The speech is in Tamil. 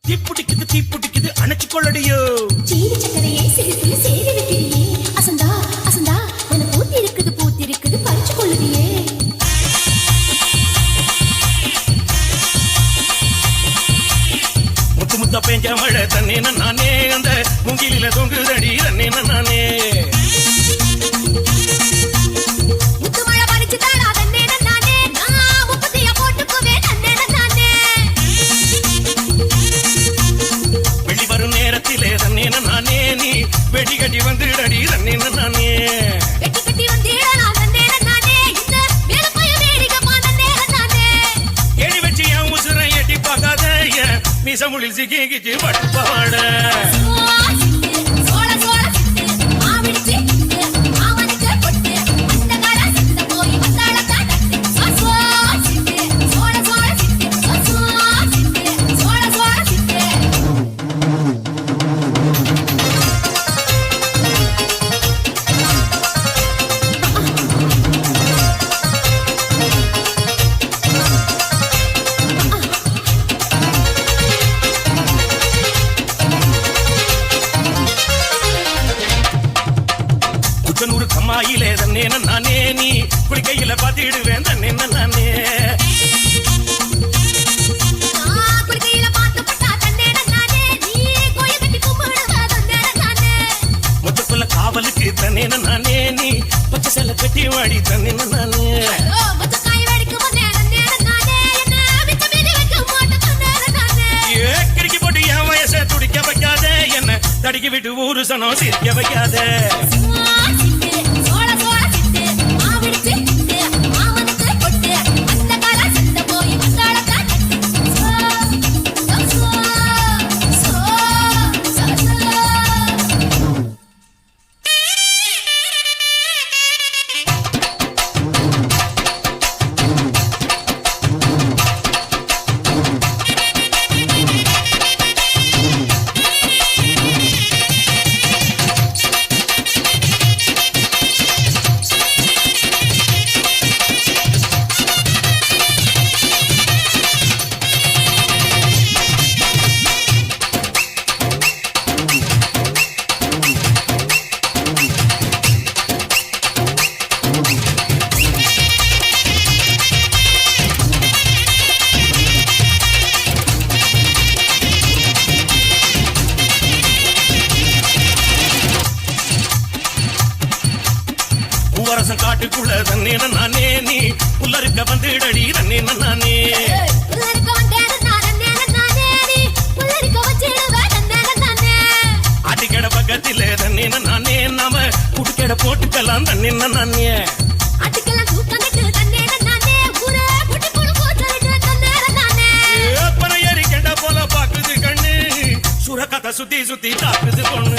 தீப்புடிக்குது தீப்புடிக்குது அணைச்சு கொள்ளடியோ சீனி சக்கரையே சிரிப்புல சேரி வைக்கிறியே அசந்தா அசந்தா உன பூத்தி இருக்குது பறிச்சு கொள்ளுதியே முத்து முத்தா பெஞ்ச மழை தண்ணி நானே அந்த முங்கில தொங்குதடி தண்ணி நானே வெடி கட்டி வந்துடடி தண்ணி நானே எடி வச்சு என் உசுரை எட்டி பார்க்காத மீசமுளில் சிக்கிச்சு பட்டுப்பாட நூறு கம்மாயிலே தண்ணே நானே நீ குடிக்கையில பாத்திடுவேன் தண்ணே நானே மொத்தக்குள்ள காவலுக்கு தண்ணே நானே நீ பச்சை செல்ல கட்டி வாடி தண்ணே நானே கிறுக்கி போட்டு என் வயசை துடிக்க வைக்காத என்ன தடிக்கி விட்டு ஊரு சனம் சிரிக்க வைக்காத பூவரசம் காட்டுக்குள்ள தண்ணே நானே நீ புல்லருக்க வந்துடடி தண்ணே நானே அடிக்கட பக்கத்திலே தண்ணே நானே நாம குடிக்கட போட்டுக்கலாம் தண்ணே நானே ஏறி கெண்ட போல பாக்குது கண்ணு சுரக்கத்தை சுத்தி சுத்தி தாக்குது பொண்ணு